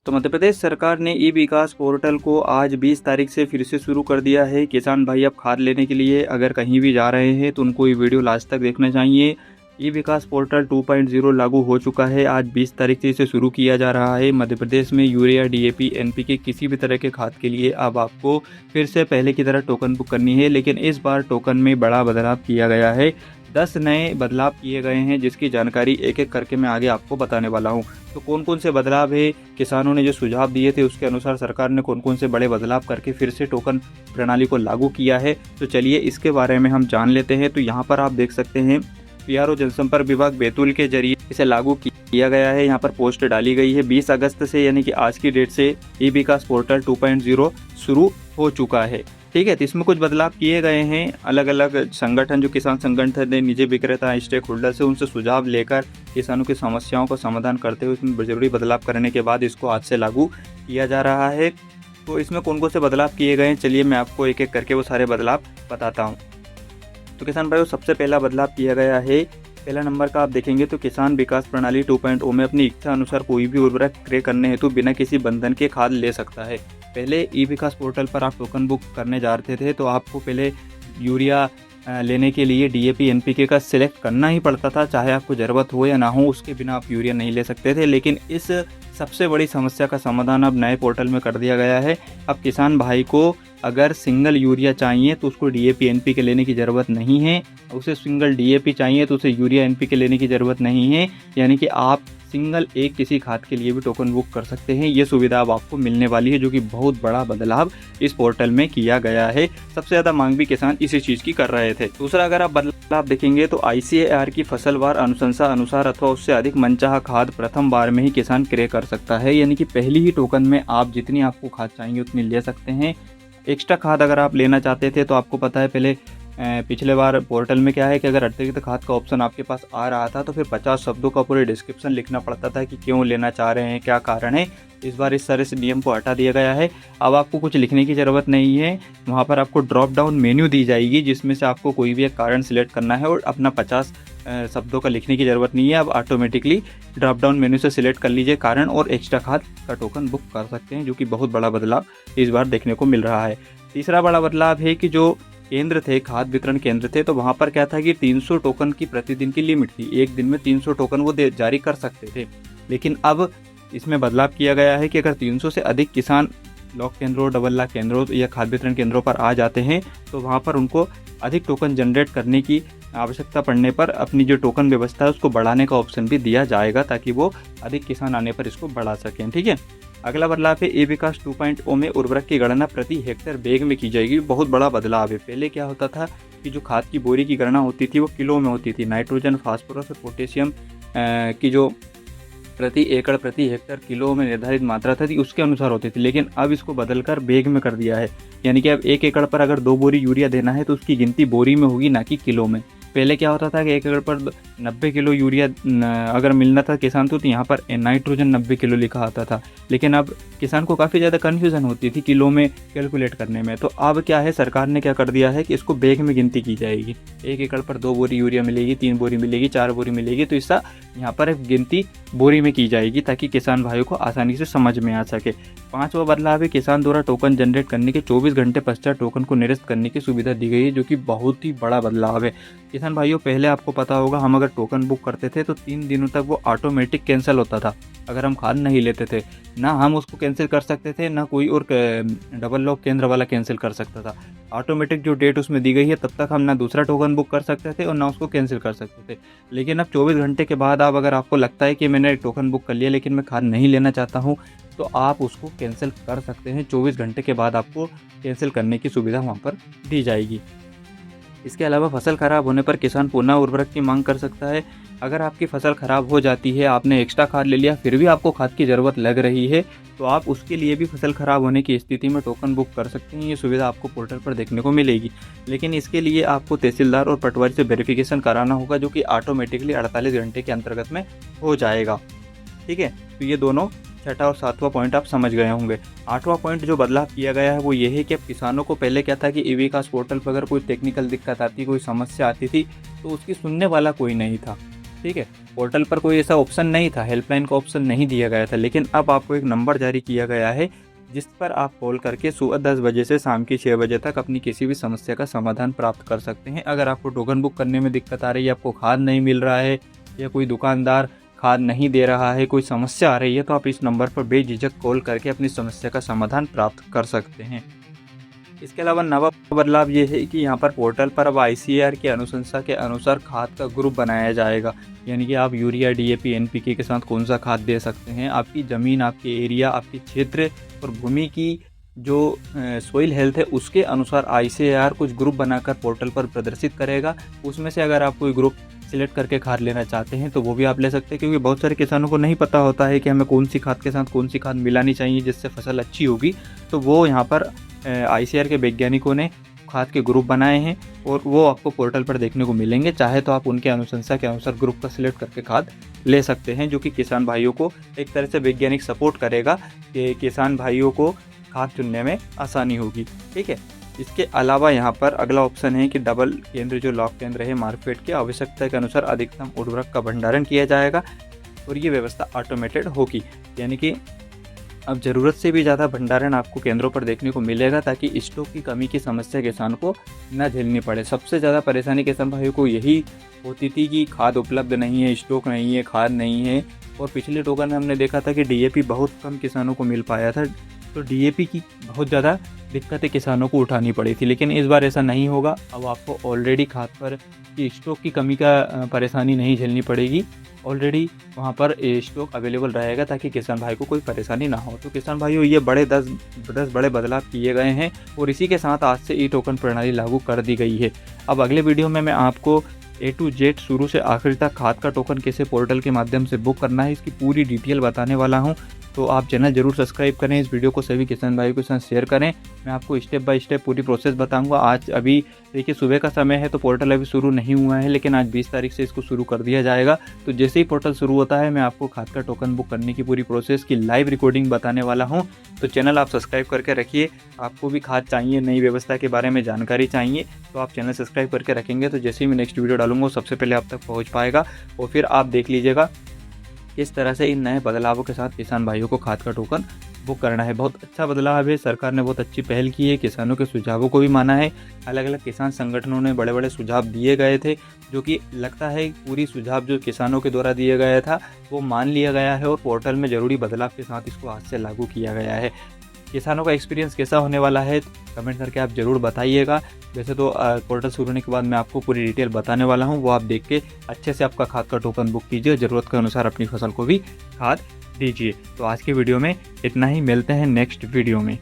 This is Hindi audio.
तो मध्य प्रदेश सरकार ने ई विकास पोर्टल को आज 20 तारीख से फिर से शुरू कर दिया है। किसान भाई अब खाद लेने के लिए अगर कहीं भी जा रहे हैं तो उनको ये वीडियो लास्ट तक देखना चाहिए। ई विकास पोर्टल 2.0 लागू हो चुका है। आज 20 तारीख से इसे शुरू किया जा रहा है। मध्य प्रदेश में यूरिया, डीएपी, एनपीके किसी भी तरह के खाद के लिए अब आपको फिर से पहले की तरह टोकन बुक करनी है, लेकिन इस बार टोकन में बड़ा बदलाव किया गया है। 10 नए बदलाव किए गए हैं, जिसकी जानकारी एक एक करके मैं आगे आपको बताने वाला हूं। तो कौन कौन से बदलाव है, किसानों ने जो सुझाव दिए थे उसके अनुसार सरकार ने कौन कौन से बड़े बदलाव करके फिर से टोकन प्रणाली को लागू किया है, तो चलिए इसके बारे में हम जान लेते हैं। तो यहाँ पर आप देख सकते हैं पीआरओ जनसंपर्क विभाग बैतूल के जरिए इसे लागू किया गया है। यहाँ पर पोस्ट डाली गई है 20 अगस्त से, यानी कि आज की डेट से ई विकास पोर्टल 2.0 शुरू हो चुका है। ठीक है, तो इसमें कुछ बदलाव किए गए हैं। अलग अलग संगठन, जो किसान संगठन है, निजी विक्रेता, स्टेक होल्डर से उनसे सुझाव लेकर किसानों की समस्याओं का समाधान करते हुए इसमें जरूरी बदलाव करने के बाद इसको आज से लागू किया जा रहा है। तो इसमें कौन कौन से बदलाव किए गए हैं, चलिए मैं आपको एक एक करके वो सारे बदलाव बताता हूँ। तो किसान भाइयों, सबसे पहला बदलाव किया गया है, पहला नंबर का आप देखेंगे तो किसान विकास प्रणाली 2.0 में अपनी इच्छा अनुसार कोई भी उर्वरक क्रय करने हेतु बिना किसी बंधन के खाद ले सकता है। पहले ई विकास पोर्टल पर आप टोकन बुक करने जाते थे तो आपको पहले यूरिया लेने के लिए डीएपी, एनपीके का सिलेक्ट करना ही पड़ता था, चाहे आपको ज़रूरत हो या ना हो, उसके बिना आप यूरिया नहीं ले सकते थे। लेकिन इस सबसे बड़ी समस्या का समाधान अब नए पोर्टल में कर दिया गया है। अब किसान भाई को अगर सिंगल यूरिया चाहिए तो उसको डीएपी, एनपीके लेने की ज़रूरत नहीं है। उसे सिंगल डीएपी चाहिए तो उसे यूरिया, एनपीके लेने की ज़रूरत नहीं है। यानी कि आप सिंगल एक किसी खाद के लिए भी टोकन बुक कर सकते हैं। ये सुविधा अब आपको मिलने वाली है, जो कि बहुत बड़ा बदलाव इस पोर्टल में किया गया है। सबसे ज़्यादा मांग भी किसान इसी चीज़ की कर रहे थे। दूसरा अगर आप बदलाव देखेंगे तो आईसीएआर की फसलवार अनुशंसा अनुसार अथवा उससे अधिक मनचाहा खाद प्रथम बार में ही किसान क्रय कर सकता है। यानी कि पहली ही टोकन में आप जितनी आपको खाद चाहिए उतनी ले सकते हैं। एक्स्ट्रा खाद अगर आप लेना चाहते थे तो आपको पता है पहले पिछले बार पोर्टल में क्या है कि अगर अतिरिक्त खाद का ऑप्शन आपके पास आ रहा था तो फिर 50 शब्दों का पूरे डिस्क्रिप्शन लिखना पड़ता था कि क्यों लेना चाह रहे हैं, क्या कारण है। इस बार इस तरह से नियम को हटा दिया गया है। अब आपको कुछ लिखने की ज़रूरत नहीं है। वहाँ पर आपको ड्रॉप डाउन मेन्यू दी जाएगी, जिसमें से आपको कोई भी एक कारण सिलेक्ट करना है और अपना 50 शब्दों का लिखने की ज़रूरत नहीं है। अब ऑटोमेटिकली ड्रॉप डाउन मेन्यू से सिलेक्ट कर लीजिए कारण और एक्स्ट्रा खाद का टोकन बुक कर सकते हैं, जो कि बहुत बड़ा बदलाव इस बार देखने को मिल रहा है। तीसरा बड़ा बदलाव है कि जो केंद्र थे, खाद वितरण केंद्र थे, तो वहाँ पर क्या था कि 300 टोकन की प्रतिदिन की लिमिट थी। एक दिन में 300 टोकन वो जारी कर सकते थे। लेकिन अब इसमें बदलाव किया गया है कि अगर 300 से अधिक किसान ब्लॉक केंद्रों, डबल लाख केंद्रों या खाद वितरण केंद्रों पर आ जाते हैं तो वहाँ पर उनको अधिक टोकन जनरेट करने की आवश्यकता पड़ने पर अपनी जो टोकन व्यवस्था है उसको बढ़ाने का ऑप्शन भी दिया जाएगा, ताकि वो अधिक किसान आने पर इसको बढ़ा सकें। ठीक है, अगला बदलाव है ई विकास 2.0 में उर्वरक की गणना प्रति हेक्टेयर बैग में की जाएगी। बहुत बड़ा बदलाव है। पहले क्या होता था कि जो खाद की बोरी की गणना होती थी वो किलो में होती थी। नाइट्रोजन, फास्फोरस और पोटेशियम की जो प्रति एकड़, प्रति हेक्टेयर किलो में निर्धारित मात्रा थी उसके अनुसार होती थी। लेकिन अब इसको बदलकर बैग में कर दिया है। यानी कि अब 1 एकड़ पर अगर 2 बोरी यूरिया देना है तो उसकी गिनती बोरी में होगी, ना कि किलो में। पहले क्या होता था कि 1 एकड़ पर 90 किलो यूरिया अगर मिलना था किसान तो यहाँ पर नाइट्रोजन 90 किलो लिखा आता था। लेकिन अब किसान को काफ़ी ज़्यादा कन्फ्यूज़न होती थी किलो में कैलकुलेट करने में। तो अब क्या है, सरकार ने क्या कर दिया है कि इसको बैग में गिनती की जाएगी। 1 एकड़ पर 2 बोरी यूरिया मिलेगी, 3 बोरी मिलेगी, 4 बोरी मिलेगी, तो इसका यहाँ पर गिनती बोरी में की जाएगी, ताकि किसान भाइयों को आसानी से समझ में आ सके। 5वां बदलाव है किसान द्वारा टोकन जनरेट करने के 24 घंटे पश्चात टोकन को निरस्त करने की सुविधा दी गई है, जो कि बहुत ही बड़ा बदलाव है। किसान भाइयों, पहले आपको पता होगा हम अगर टोकन बुक करते थे तो 3 दिनों तक वो ऑटोमेटिक कैंसिल होता था अगर हम खाद नहीं लेते थे। ना हम उसको कैंसिल कर सकते थे, ना कोई और डबल लॉक केंद्र वाला कैंसिल कर सकता था। ऑटोमेटिक जो डेट उसमें दी गई है तब तक हम ना दूसरा टोकन बुक कर सकते थे और ना उसको कैंसिल कर सकते थे। लेकिन अब 24 घंटे के बाद आप अगर आपको लगता है कि मैंने टोकन बुक कर लिया लेकिन मैं खाद नहीं लेना चाहता हूँ, तो आप उसको कैंसिल कर सकते हैं। 24 घंटे के बाद आपको कैंसिल करने की सुविधा वहाँ पर दी जाएगी। इसके अलावा फसल खराब होने पर किसान पुनः उर्वरक की मांग कर सकता है। अगर आपकी फसल खराब हो जाती है, आपने एक्स्ट्रा खाद ले लिया, फिर भी आपको खाद की ज़रूरत लग रही है, तो आप उसके लिए भी फसल खराब होने की स्थिति में टोकन बुक कर सकते हैं। ये सुविधा आपको पोर्टल पर देखने को मिलेगी। लेकिन इसके लिए आपको तहसीलदार और पटवारी से वेरिफिकेशन कराना होगा, जो कि ऑटोमेटिकली 48 घंटे के अंतर्गत में हो जाएगा। ठीक है, तो ये दोनों 6वां और 7वां पॉइंट आप समझ गए होंगे। 8वां पॉइंट जो बदलाव किया गया है वो ये है कि अब किसानों को पहले क्या था कि ई विकास पोर्टल पर अगर कोई टेक्निकल दिक्कत आती, कोई समस्या आती थी तो उसकी सुनने वाला कोई नहीं था। ठीक है। पोर्टल पर कोई ऐसा ऑप्शन नहीं था, हेल्पलाइन का ऑप्शन नहीं दिया गया था, लेकिन अब आपको एक नंबर जारी किया गया है जिस पर आप कॉल करके सुबह 10 बजे से शाम की 6 बजे तक अपनी किसी भी समस्या का समाधान प्राप्त कर सकते हैं। अगर आपको टोकन बुक करने में दिक्कत आ रही है, आपको खाद नहीं मिल रहा है या कोई दुकानदार खाद नहीं दे रहा है, कोई समस्या आ रही है, तो आप इस नंबर पर बेझिझक कॉल करके अपनी समस्या का समाधान प्राप्त कर सकते हैं। इसके अलावा नवा बदलाव ये है कि यहाँ पर पोर्टल पर अब ICAR की अनुशंसा के अनुसार खाद का ग्रुप बनाया जाएगा। यानी कि आप यूरिया, DAP, NPK के साथ कौन सा खाद दे सकते हैं, आपकी ज़मीन, आपके एरिया, आपके क्षेत्र और भूमि की जो सोइल हेल्थ है उसके अनुसार ICAR कुछ ग्रुप बनाकर पोर्टल पर प्रदर्शित करेगा। उसमें से अगर आप कोई ग्रुप सिलेक्ट करके खाद लेना चाहते हैं तो वो भी आप ले सकते हैं, क्योंकि बहुत सारे किसानों को नहीं पता होता है कि हमें कौन सी खाद के साथ कौन सी खाद मिलानी चाहिए जिससे फसल अच्छी होगी। तो वो यहाँ पर ICAR के वैज्ञानिकों ने खाद के ग्रुप बनाए हैं और वो आपको पोर्टल पर देखने को मिलेंगे। चाहे तो आप उनके अनुशंसा के अनुसार ग्रुप का सिलेक्ट करके खाद ले सकते हैं, जो कि किसान भाइयों को एक तरह से वैज्ञानिक सपोर्ट करेगा कि किसान भाइयों को खाद चुनने में आसानी होगी। ठीक है। इसके अलावा यहाँ पर अगला ऑप्शन है कि डबल केंद्र, जो लॉक केंद्र है मार्केट के, आवश्यकता के अनुसार अधिकतम उर्वरक का भंडारण किया जाएगा और ये व्यवस्था ऑटोमेटेड होगी। यानी कि अब ज़रूरत से भी ज़्यादा भंडारण आपको केंद्रों पर देखने को मिलेगा, ताकि स्टॉक की कमी की समस्या किसान को न झेलनी पड़े। सबसे ज़्यादा परेशानी किसान भाइयों को यही होती थी कि खाद उपलब्ध नहीं है, स्टॉक नहीं है, खाद नहीं है। और पिछले टोकन में हमने देखा था कि DAP बहुत कम किसानों को मिल पाया था, तो DAP की बहुत ज़्यादा दिक्कतें किसानों को उठानी पड़ी थी। लेकिन इस बार ऐसा नहीं होगा। अब आपको ऑलरेडी खाद पर स्टॉक की कमी का परेशानी नहीं झेलनी पड़ेगी। ऑलरेडी वहाँ पर स्टॉक अवेलेबल रहेगा ताकि किसान भाई को कोई परेशानी ना हो। तो किसान भाइयों, ये 10 बड़े बदलाव किए गए हैं और इसी के साथ आज से ई-टोकन प्रणाली लागू कर दी गई है। अब अगले वीडियो में मैं आपको A to Z शुरू से आखिर तक खाद का टोकन कैसे पोर्टल के माध्यम से बुक करना है, इसकी पूरी डिटेल बताने वाला हूं। तो आप चैनल जरूर सब्सक्राइब करें, इस वीडियो को सभी किसान भाइयों के साथ शेयर करें। मैं आपको स्टेप बाय स्टेप पूरी प्रोसेस बताऊंगा। आज अभी देखिए सुबह का समय है, तो पोर्टल अभी शुरू नहीं हुआ है, लेकिन आज 20 तारीख से इसको शुरू कर दिया जाएगा। तो जैसे ही पोर्टल शुरू होता है, मैं आपको खाद का टोकन बुक करने की पूरी प्रोसेस की लाइव रिकॉर्डिंग बताने वाला हूँ। तो चैनल आप सब्सक्राइब करके रखिए। आपको भी खाद चाहिए, नई व्यवस्था के बारे में जानकारी चाहिए, तो आप चैनल सब्सक्राइब करके रखेंगे तो जैसे ही मैं नेक्स्ट वीडियो डालूंगा सबसे पहले आप तक पहुँच पाएगा। और फिर आप देख लीजिएगा किस तरह से इन नए बदलावों के साथ किसान भाइयों को खाद का टोकन बुक करना है। बहुत अच्छा बदलाव है, सरकार ने बहुत अच्छी पहल की है, किसानों के सुझावों को भी माना है। अलग अलग किसान संगठनों ने बड़े बड़े सुझाव दिए गए थे, जो कि लगता है पूरी सुझाव जो किसानों के द्वारा दिया गया था वो मान लिया गया है और पोर्टल में ज़रूरी बदलाव के साथ इसको आज से लागू किया गया है। किसानों का एक्सपीरियंस कैसा होने वाला है कमेंट करके आप ज़रूर बताइएगा। वैसे तो पोर्टल शुरू होने के बाद मैं आपको पूरी डिटेल बताने वाला हूं, वो आप देख के अच्छे से आपका खाद का टोकन बुक कीजिए, ज़रूरत के अनुसार अपनी फसल को भी खाद दीजिए। तो आज के वीडियो में इतना ही, मिलते हैं नेक्स्ट वीडियो में।